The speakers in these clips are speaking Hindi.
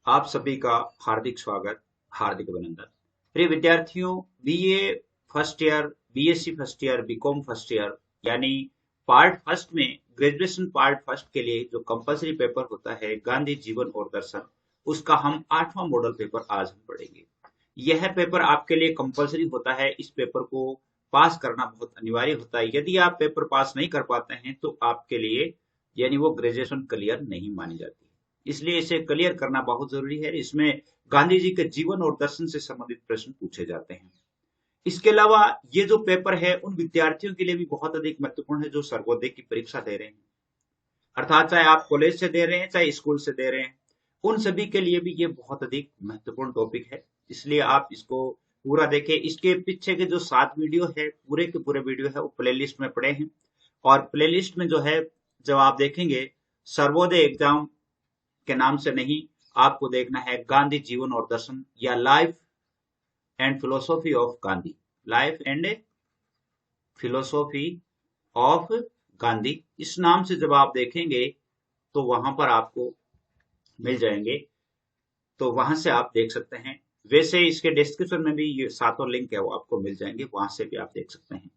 आप सभी का हार्दिक स्वागत, हार्दिक अभिनंदन। प्रिय विद्यार्थियों, BA first year, BSc first year, BCom first year यानी पार्ट फर्स्ट में ग्रेजुएशन पार्ट फर्स्ट के लिए जो कंपलसरी पेपर होता है गांधी जीवन और दर्शन, उसका हम 8वां मॉडल पेपर आज हम पढ़ेंगे। यह पेपर आपके लिए कंपलसरी होता है। इस पेपर को पास करना बहुत अनिवार्य होता है। यदि आप पेपर पास नहीं कर पाते हैं तो आपके लिए यानी वो ग्रेजुएशन क्लियर नहीं मानी जाती। इसलिए इसे क्लियर करना बहुत जरूरी है। इसमें गांधी जी के जीवन और दर्शन से संबंधित प्रश्न पूछे जाते हैं। इसके अलावा ये जो पेपर है उन विद्यार्थियों के लिए भी बहुत अधिक महत्वपूर्ण है जो सर्वोदय की परीक्षा दे रहे हैं, अर्थात चाहे आप कॉलेज से दे रहे हैं चाहे स्कूल से दे रहे हैं, उन सभी के लिए भी ये बहुत अधिक महत्वपूर्ण टॉपिक है। इसलिए आप इसको पूरा देखें। इसके पीछे के जो 7 वीडियो है, पूरे के पूरे वीडियो है वो प्ले लिस्ट में पड़े हैं। और प्ले लिस्ट में जो है, जब आप देखेंगे सर्वोदय एग्जाम के नाम से नहीं, आपको देखना है गांधी जीवन और दर्शन या life and philosophy of Gandhi, life and philosophy of Gandhi. इस नाम से जब आप देखेंगे तो वहां पर आपको मिल जाएंगे, तो वहां से आप देख सकते हैं। वैसे इसके डिस्क्रिप्शन में भी ये सातों लिंक है वो आपको मिल जाएंगे, वहां से भी आप देख सकते हैं।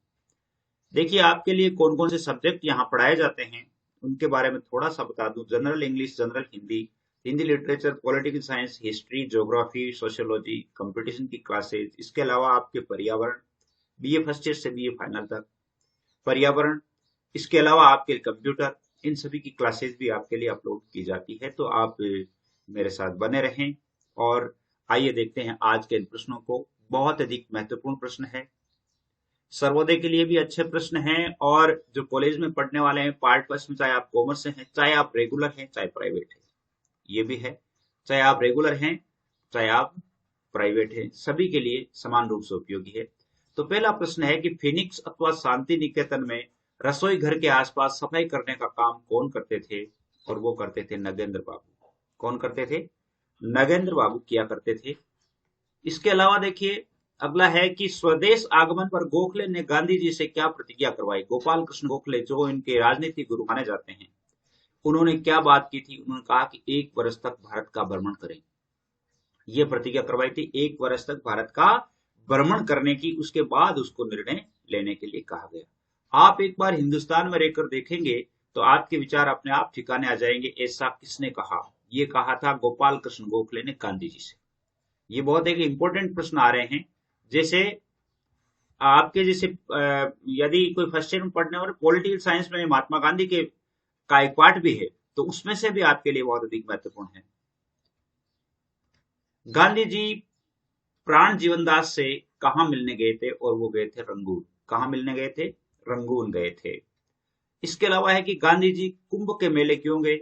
देखिए आपके लिए कौन कौन से सब्जेक्ट यहाँ पढ़ाए जाते हैं उनके बारे में थोड़ा सा बता दूं। General English, general Hindi, Hindi literature, political science, history, geography, sociology, competition की क्लासेज। इसके अलावा आपके पर्यावरण, बीए फर्स्ट ईयर से बीए फाइनल तक पर्यावरण। इसके अलावा आपके कंप्यूटर, इन सभी की क्लासेज भी आपके लिए अपलोड की जाती है। तो आप मेरे साथ बने रहें और आइए देखते हैं आज के इन प्रश्नों को। बहुत अधिक महत्वपूर्ण प्रश्न है, सर्वोदय के लिए भी अच्छे प्रश्न हैं। और जो कॉलेज में पढ़ने वाले हैं पार्ट फर्स्ट में, चाहे आप कॉमर्स से हैं, चाहे आप रेगुलर हैं, चाहे प्राइवेट है, ये भी है, चाहे आप रेगुलर हैं चाहे आप प्राइवेट हैं, सभी के लिए समान रूप से उपयोगी है। तो पहला प्रश्न है कि फिनिक्स अथवा शांति निकेतन में रसोई घर के आसपास सफाई करने का काम कौन करते थे? और वो करते थे नगेंद्र बाबू। कौन करते थे? नगेंद्र बाबू किया करते थे। इसके अलावा देखिए अगला है कि स्वदेश आगमन पर गोखले ने गांधी जी से क्या प्रतिज्ञा करवाई? गोपाल कृष्ण गोखले जो इनके राजनीतिक गुरु माने जाते हैं, उन्होंने क्या बात की थी? उन्होंने कहा कि 1 वर्ष तक भारत का भ्रमण करें। ये प्रतिज्ञा करवाई थी, 1 वर्ष तक भारत का भ्रमण करने की। उसके बाद उसको निर्णय लेने के लिए कहा गया। आप एक बार हिंदुस्तान में रहकर देखेंगे तो आपके विचार अपने आप ठिकाने आ जाएंगे। ऐसा किसने कहा? ये कहा था गोपाल कृष्ण गोखले ने गांधी जी से। ये बहुत एक इंपॉर्टेंट प्रश्न आ रहे हैं। जैसे आपके जैसे यदि कोई फर्स्ट ईयर में पढ़ने वाले पॉलिटिकल साइंस में महात्मा गांधी के का एक पार्ट भी है, तो उसमें से भी आपके लिए बहुत अधिक महत्वपूर्ण है। गांधी जी प्राण जीवनदास से कहा मिलने गए थे? और वो गए थे रंगून। कहा मिलने गए थे? रंगून गए थे। इसके अलावा है कि गांधी जी कुंभ के मेले क्यों गए?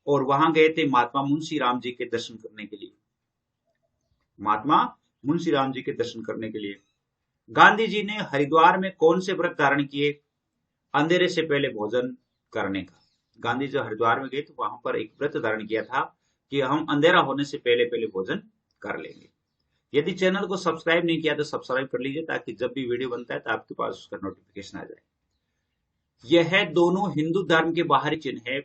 और वहां गए थे महात्मा मुंशी राम जी के दर्शन करने के लिए। महात्मा मुंशी राम जी के दर्शन करने के लिए। गांधी जी ने हरिद्वार में कौन से व्रत धारण किए? अंधेरे से पहले भोजन करने का। गांधी जी हरिद्वार में गए तो वहां पर एक व्रत धारण किया था कि हम अंधेरा होने से पहले पहले भोजन कर लेंगे। यदि चैनल को सब्सक्राइब नहीं किया तो सब्सक्राइब कर लीजिए ताकि जब भी वीडियो बनता है तो आपके पास उसका नोटिफिकेशन आ जाए। यह दोनों हिंदू धर्म के बाहरी चिन्ह है।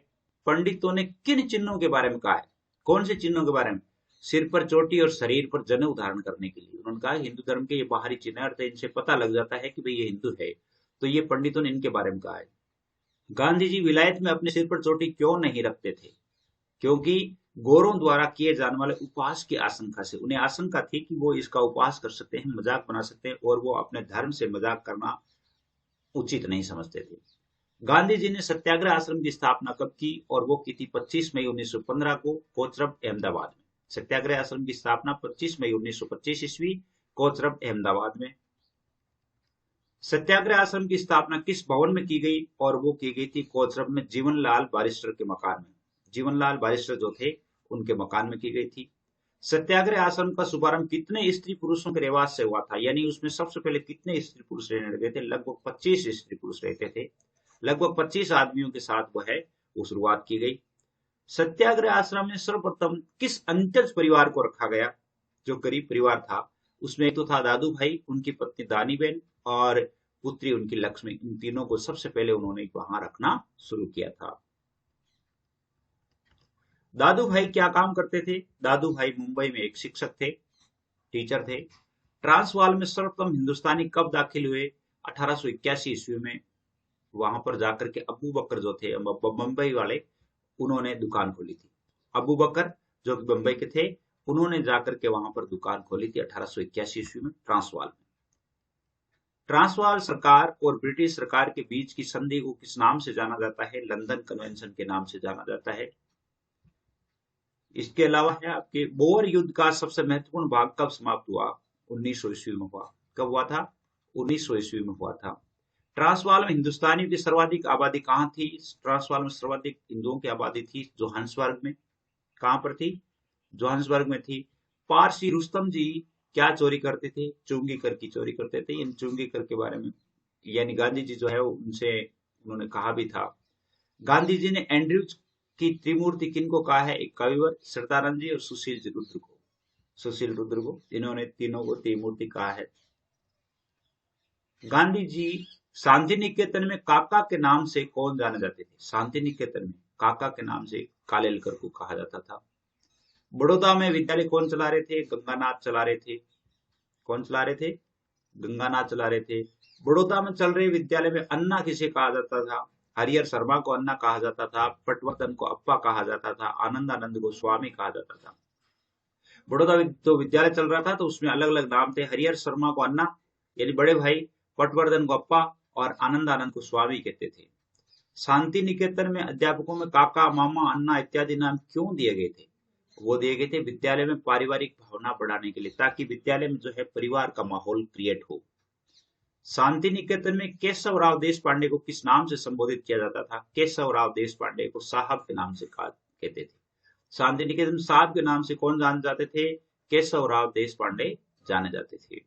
पंडितों ने किन चिन्हों के बारे में कहा है? कौन से चिन्हों के बारे में? सिर पर चोटी और शरीर पर जनेऊ धारण करने के लिए उन्होंने कहा हिंदू धर्म के ये बाहरी चिन्ह है, अर्थात इनसे पता लग जाता है कि भाई ये हिंदू है। तो ये पंडितों ने इनके बारे में कहा है। गांधी जी विलायत में अपने सिर पर चोटी क्यों नहीं रखते थे? क्योंकि गौरों द्वारा किए जाने वाले उपवास की आशंका से उन्हें आशंका थी कि वो इसका उपवास कर सकते हैं, मजाक बना सकते हैं, और वो अपने धर्म से मजाक करना उचित नहीं समझते थे। गांधी जी ने सत्याग्रह आश्रम की स्थापना कब की? और वो की थी 25 मई 1915 को कोचरब अहमदाबाद में। सत्याग्रह आश्रम की स्थापना 25 मई 1925 ईस्वी कोचरब अहमदाबाद में। सत्याग्रह आश्रम की स्थापना किस भवन में की गई? और वो की गई थी कोचरब में जीवनलाल बारिस्टर के मकान में। जीवनलाल बारिस्टर जो थे उनके मकान में की गई थी। सत्याग्रह आश्रम का शुभारंभ कितने स्त्री पुरुषों के रिवाज से हुआ था? यानी उसमें सबसे पहले कितने स्त्री पुरुष रहने लगे थे? लगभग 25 स्त्री पुरुष रहते थे। लगभग 25 आदमियों के साथ वो है वो शुरुआत की गई। सत्याग्रह आश्रम में सर्वप्रथम किस अंतज परिवार को रखा गया? जो गरीब परिवार था उसमें तो था दादू भाई, उनकी पत्नी दानीबेन और पुत्री उनकी लक्ष्मी। इन तीनों को सबसे पहले उन्होंने वहां रखना शुरू किया था। दादू भाई क्या काम करते थे? दादू भाई मुंबई में एक शिक्षक थे, टीचर थे। ट्रांसवाल में सर्वप्रथम हिंदुस्तानी कब दाखिल हुए? 1881 ईस्वी में। वहां पर जाकर के अबू बकर जो थे बम्बई वाले, उन्होंने दुकान खोली थी। अबू बकर जो कि बम्बई के थे, उन्होंने जाकर के वहां पर दुकान खोली थी 1881 ईस्वी में ट्रांसवाल में। ट्रांसवाल सरकार और ब्रिटिश सरकार के बीच की संधि को किस नाम से जाना जाता है? लंदन कन्वेंशन के नाम से जाना जाता है। इसके अलावा है आपके बोअर युद्ध का सबसे महत्वपूर्ण भाग कब समाप्त हुआ? 1900 ईस्वी में हुआ। कब हुआ था? 1900 ईस्वी में हुआ था। ट्रांसवाल में हिंदुस्तानियों की सर्वाधिक आबादी कहाँ थी? ट्रांसवाल में सर्वाधिक हिंदुओं की आबादी थी जोहान्सबर्ग में। कहां पर थी? जोहान्सबर्ग में थी। पारसी रुस्तम जी क्या चोरी करते थे? चुंगी कर की चोरी करते थे। इन चुंगी कर के बारे में यानी गांधी जी जो है उनसे उन्होंने कहा भी था। गांधी जी ने एंड्रयूज की त्रिमूर्ति किनको कहा है? एक कविवर सरदानंद जी और सुशील रुद्र को। सुशील रुद्र को, इन्होंने तीनों को त्रिमूर्ति कहा है। गांधी जी शांति निकेतन में काका के नाम से कौन जाने जाते थे? शांति निकेतन में काका के नाम से कालेलकर को कहा जाता था। बड़ौदा में विद्यालय कौन चला रहे थे? गंगानाथ चला रहे थे। कौन चला रहे थे? गंगानाथ चला रहे थे। बड़ौदा में चल रहे विद्यालय में अन्ना किसे कहा जाता था? हरिहर शर्मा को अन्ना कहा जाता था। पटवर्धन को अप्पा कहा जाता था। आनंदानंद को स्वामी कहा जाता था। बड़ौदा तो विद्यालय चल रहा था तो उसमें अलग अलग नाम थे। हरिहर शर्मा को अन्ना यानी बड़े भाई, पटवर्धन को अप्पा और आनंदानंद को स्वामी कहते थे। शांति निकेतन में अध्यापकों में काका, मामा, अन्ना इत्यादि नाम क्यों दिए गए थे? वो दिए गए थे विद्यालय में पारिवारिक भावना बढ़ाने के लिए, ताकि विद्यालय में जो है परिवार का माहौल क्रिएट हो। शांति निकेतन में केशव राव देश पांडे को किस नाम से संबोधित किया जाता था? केशव राव देश पांडे को साहब के नाम से कहते थे। शांति निकेतन साहब के नाम से कौन जाने जाते थे? केशव राव देश पांडे जाने जाते थे।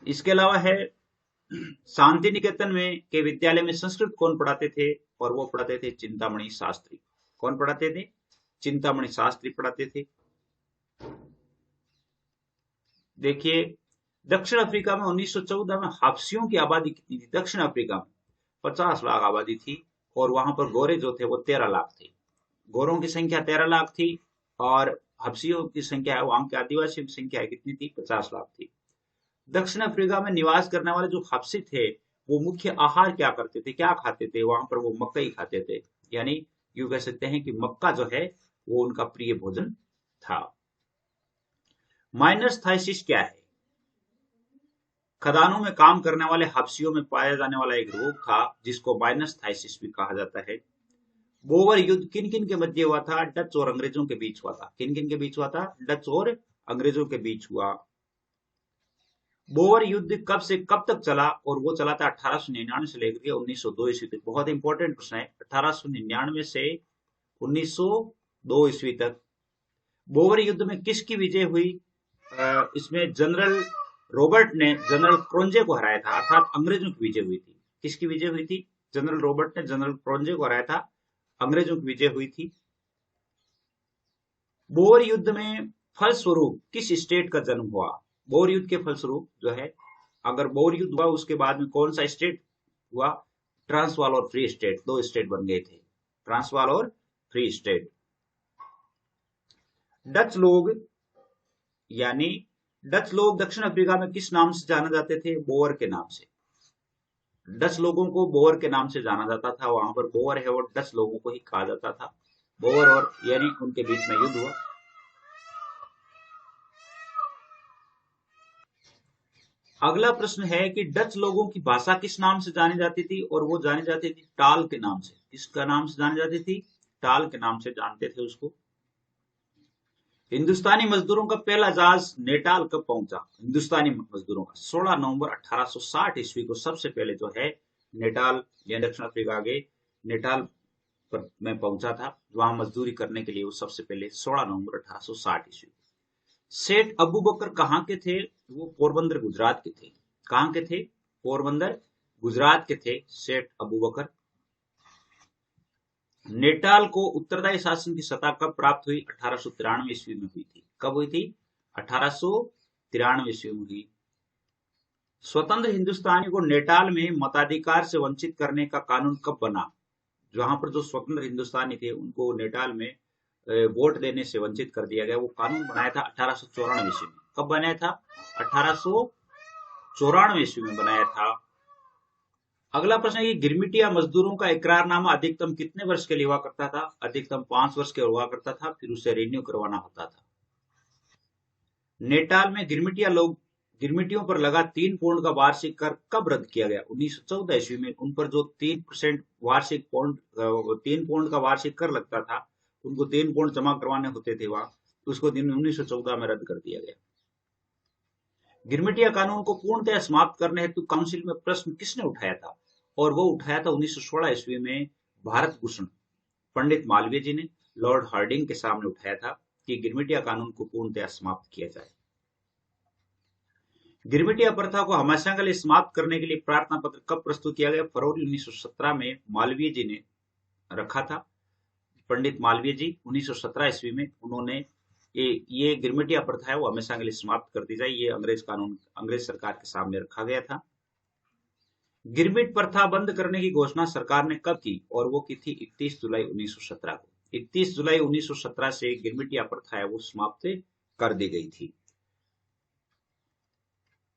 इसके अलावा है शांति निकेतन में के विद्यालय में संस्कृत कौन पढ़ाते थे? और वो पढ़ाते थे चिंतामणि शास्त्री। कौन पढ़ाते थे? चिंतामणि शास्त्री पढ़ाते थे। देखिए, दक्षिण अफ्रीका में 1914 में हब्सियों की आबादी कितनी थी? दक्षिण अफ्रीका में 50 लाख आबादी थी और वहां पर गोरे जो थे वो 13 लाख थे। गोरों की संख्या 13 लाख थी और हब्सियों की संख्या, वहां के आदिवासियों की संख्या कितनी थी? 50 लाख थी। दक्षिण अफ्रीका में निवास करने वाले जो हब्सी थे वो मुख्य आहार क्या करते थे? क्या खाते थे? वहां पर वो मकई खाते थे। यानी यूं कह सकते हैं कि मक्का जो है वो उनका प्रिय भोजन था। माइनस थाइसिस क्या है? खदानों में काम करने वाले हब्सियों में पाया जाने वाला एक रोग था जिसको माइनस थाइसिस भी कहा जाता है। बोअर युद्ध किन किन के मध्य हुआ था? डच और अंग्रेजों के बीच हुआ था। किन किन के बीच हुआ था? डच और अंग्रेजों के बीच हुआ। बोअर युद्ध कब से कब तक चला? और वो चला था 1899 से लेकर 1902 ईस्वी तक। बहुत इंपॉर्टेंट प्रश्न है। 1899 से 1902 ईस्वी तक। बोअर युद्ध में किसकी विजय हुई? इसमें जनरल रॉबर्ट ने जनरल क्रोंजे को हराया था, अर्थात अंग्रेजों की विजय हुई थी। किसकी विजय हुई थी? जनरल रॉबर्ट ने जनरल क्रोंजे को हराया था, अंग्रेजों की विजय हुई थी। बोअर युद्ध में फलस्वरूप किस स्टेट का जन्म हुआ? बोअर युद्ध के फलस्वरूप जो है, अगर बोअर युद्ध हुआ उसके बाद में कौन सा स्टेट हुआ? ट्रांसवाल और फ्री स्टेट, दो स्टेट बन गए थे, ट्रांसवाल और फ्री स्टेट। डच लोग यानी डच लोग दक्षिण अफ्रीका में किस नाम से जाने जाते थे? बोअर के नाम से। डच लोगों को बोअर के नाम से जाना जाता था। वहां पर बोअर है और डच लोगों को ही कहा जाता था। बोअर और यानी उनके बीच में युद्ध हुआ। अगला प्रश्न है कि डच लोगों की भाषा किस नाम से जानी जाती थी? और वो जानी जाती थी टाल के नाम से। किसका नाम से जानी जाती थी? टाल के नाम से जानते थे उसको। हिंदुस्तानी मजदूरों का पहला जहाज नेटाल कब पहुंचा? हिंदुस्तानी मजदूरों का 16 नवंबर 1860 ईस्वी को सबसे पहले जो है नेटाल या दक्षिण अफ्रीका के नेटाल में पहुंचा था। वहां मजदूरी करने के लिए वो सबसे पहले 16 नवंबर 1860 ईस्वी। सेठ अबू बकर कहाँ के थे? वो पोरबंदर गुजरात के थे। कहाँ के थे? पोरबंदर गुजरात के थे सेठ अबू बकर। नेटाल को उत्तरदायी शासन की सत्ता कब प्राप्त हुई? 1893 ईस्वी में हुई थी। कब हुई थी? 1893 ईस्वी में हुई। स्वतंत्र हिंदुस्तानी को नेटाल में मताधिकार से वंचित करने का कानून कब बना? जहां पर जो स्वतंत्र हिंदुस्तानी थे उनको नेटाल में वोट देने से वंचित कर दिया गया। वो कानून बनाया था 1894 ईस्वी में। कब बनाया था? 1894 ईस्वी में बनाया था। अगला प्रश्न है कि गिरमिटिया मजदूरों का इकरारनामा अधिकतम कितने वर्ष के लिए हुआ करता था? अधिकतम 5 वर्ष के हुआ करता था, फिर उसे रिन्यू करवाना होता था। नेटाल में गिरमिटियों पर लगा 3 % का वार्षिक कर कब रद्द किया गया? 1914 ईस्वी में। उन पर जो 3% वार्षिक 3 % का वार्षिक कर लगता था, उनको 3 % जमा करवाने होते थे वहां, उसको 1914 में रद्द कर दिया गया। गिरमिटिया कानून को पूर्णतः समाप्त करने हेतु काउंसिल में प्रश्न किसने उठाया था? और वो उठाया था 1916 ईस्वी में भारत भूषण पंडित मालवीय जी ने लॉर्ड हार्डिंग के सामने उठाया था कि गिरमिटिया कानून को पूर्णतः समाप्त किया जाए। गिरमिटिया प्रथा को हमेशा के लिए समाप्त करने के लिए प्रार्थना पत्र कब प्रस्तुत किया गया? फरवरी 1917 में मालवीय जी ने रखा था। पंडित मालवीय जी 1917 ईस्वी में उन्होंने ये गिरमिटिया प्रथा है वो हमेशा के लिए समाप्त कर दी जाए, ये अंग्रेज सरकार के सामने रखा गया था। गिरमिट प्रथा बंद करने की घोषणा सरकार ने कब की? और वो की थी 31 जुलाई 1917 को। 31 जुलाई 1917 से गिरमिटिया प्रथा है वो समाप्त कर दी गई थी।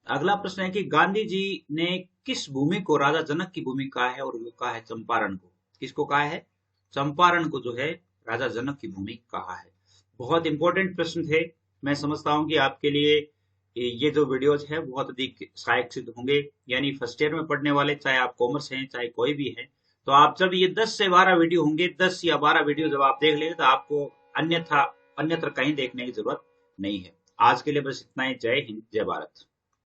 अगला प्रश्न है कि गांधी जी ने किस भूमि को राजा जनक की भूमि कहा है? और वो कहा है चंपारण को। किसको कहा है? चंपारण को जो है राजा जनक की भूमि कहा है। बहुत इंपॉर्टेंट प्रश्न थे। मैं समझता हूं कि आपके लिए ये जो वीडियोज है बहुत अधिक सहायक सिद्ध होंगे। यानी फर्स्ट ईयर में पढ़ने वाले, चाहे आप कॉमर्स हैं चाहे कोई भी है, तो आप जब ये 10 से 12 वीडियो होंगे, 10 या 12 वीडियो जब आप देख लेंगे तो आपको अन्यत्र कहीं देखने की जरूरत नहीं है। आज के लिए बस इतना ही। जय हिंद, जय भारत।